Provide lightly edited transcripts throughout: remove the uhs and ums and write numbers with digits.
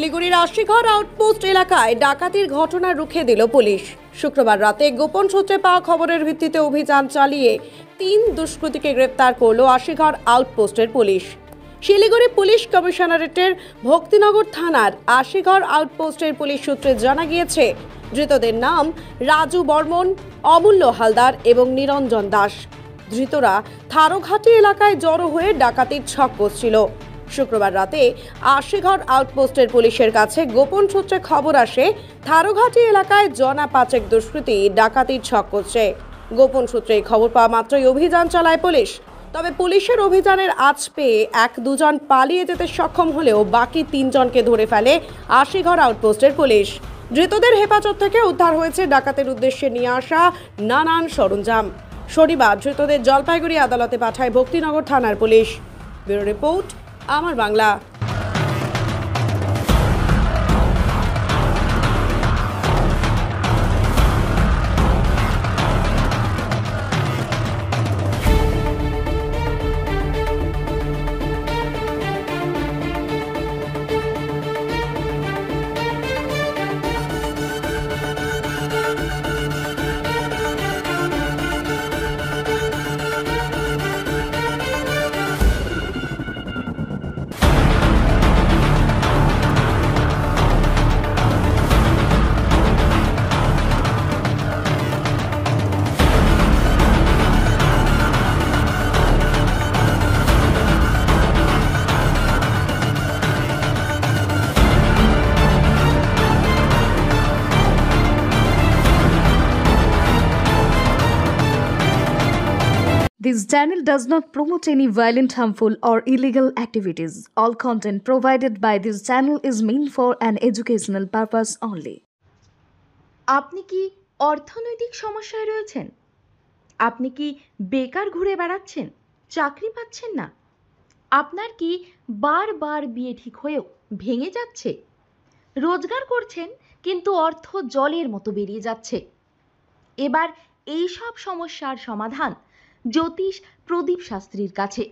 শিলিগুড়ির আশিঘর আউটপোস্ট এলাকায় ডাকাতির ঘটনা রুখে দিল পুলিশ। শুক্রবার রাতে গোপন সূত্রে পাওয়া খবরের ভিত্তিতে অভিযান চালিয়ে 3 দুষ্কৃতীকে গ্রেপ্তার করল আশিঘর আউটপোস্টের পুলিশ। শিলিগুড়ি পুলিশ কমিশনারেটের ভক্তিনগর থানার আশিঘর আউটপোস্টের পুলিশ সূত্রে জানা গিয়েছে, ধৃতদের নাম রাজু বর্মন, অমূল্য হালদার এবং নিরঞ্জন দাস। ধৃতরা থারোঘাটি এলাকায় জড়ো হয়ে ডাকাতির ছক কষছিল। শুক্রবার রাতে আশিঘর আউটপোস্টের পুলিশের কাছে গোপন সূত্রে খবর আসে, থারোঘাটি এলাকায় জনা 5 দুষ্কৃতী ডাকাতির ছক করছে। গোপন সূত্রে খবর পাওয়া মাত্রই অভিযান চালায় পুলিশ। তবে পুলিশের অভিযানের আঁচ পেয়ে 1-2 জন পালিয়ে যেতে সক্ষম হলেও বাকি 3 জনকে ধরে ফেলে আশিঘর আউটপোস্টের পুলিশ। ধৃতদের হেফাজত থেকে উদ্ধার হয়েছে ডাকাতের উদ্দেশ্যে নিয়ে আসা নানান সরঞ্জাম। শনিবার ধৃতদের জলপাইগুড়ি আদালতে পাঠায় ভক্তিনগর থানার পুলিশ। ব্যুরো রিপোর্ট, আমার Bangla. This channel does not promote any violent, harmful, or illegal activities. All content provided by this channel is meant for an educational purpose only. আপনি কি অর্থনৈতিক সমস্যায় রয়েছেন? আপনি কি বেকার ঘুরে বেড়াচ্ছেন, চাকরি পাচ্ছেন না? আপনার কি বারবার বিয়ে ঠিক হয়েও ভেঙে যাচ্ছে? রোজগার করছেন কিন্তু অর্থ জলের মতো বেরিয়ে যাচ্ছে। এবার এই সব সমস্যার সমাধান জ্যোতিষ প্রদীপ শাস্ত্রীর কাছে।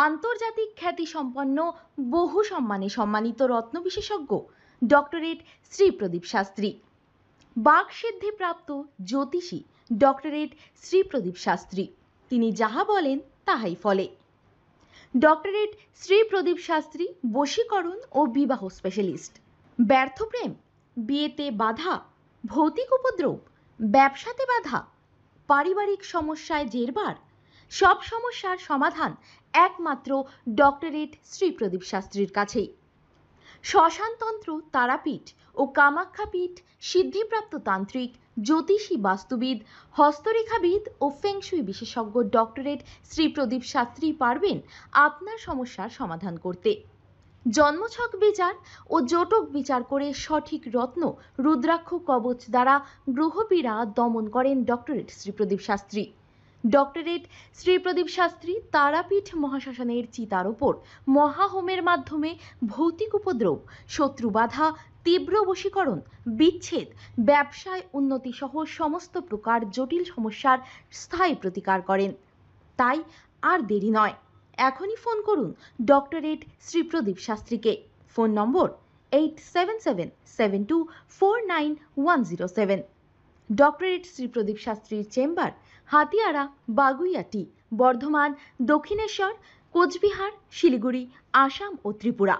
আন্তর্জাতিক খ্যাতিসম্পন্ন বহু সম্মানে সম্মানিত রত্ন বিশেষজ্ঞ ডক্টরেট শ্রী প্রদীপ শাস্ত্রী, বাকসিদ্ধিপ্রাপ্ত জ্যোতিষী ডক্টরেট শ্রী প্রদীপ শাস্ত্রী। তিনি যাহা বলেন তাহাই ফলে। ডক্টরেট শ্রী প্রদীপ শাস্ত্রী বশীকরণ ও বিবাহ স্পেশালিস্ট। ব্যর্থ প্রেম, বিয়েতে বাধা, ভৌতিক উপদ্রব, ব্যবসাতে বাধা, পারিবারিক সমস্যায় জেরবার, সব সমস্যার সমাধান একমাত্র ডক্টরেট শ্রী প্রদীপ শাস্ত্রীর কাছেই। শ্মশানতন্ত্র, তারাপীঠ ও কামাখ্যাপীঠ, সিদ্ধিপ্রাপ্ত তান্ত্রিক, জ্যোতিষী, বাস্তুবিদ, হস্তরেখাবিদ ও ফেংশুই বিশেষজ্ঞ ডক্টরেট শ্রী প্রদীপ শাস্ত্রী পারবেন আপনার সমস্যার সমাধান করতে। জন্মছক বিচার ও জটক বিচার করে সঠিক রত্ন রুদ্রাক্ষ কবচ দ্বারা গ্রহপীড়া দমন করেন ডক্টরেট শ্রী প্রদীপ শাস্ত্রী। ডক্টরেট শ্রী প্রদীপ শাস্ত্রী তারাপীঠ মহাশ্মশানের চিতার ওপর মহাহোমের মাধ্যমে ভৌতিক উপদ্রব, শত্রু বাধা, তীব্র বশীকরণ, বিচ্ছেদ, ব্যবসায় উন্নতি সহ সমস্ত প্রকার জটিল সমস্যার স্থায়ী প্রতিকার করেন। তাই আর দেরি নয়, এখনই ফোন করুন ডক্টরেট শ্রী প্রদীপ শাস্ত্রীকে। Phone number 8777249107। Doctorate Shri Pradip শাস্ত্রীর চেম্বার হাতিয়ারা, বাগুইয়াটি, বর্ধমান, দক্ষিণেশ্বর, কোচবিহার, শিলিগুড়ি, আসাম ও ত্রিপুরা।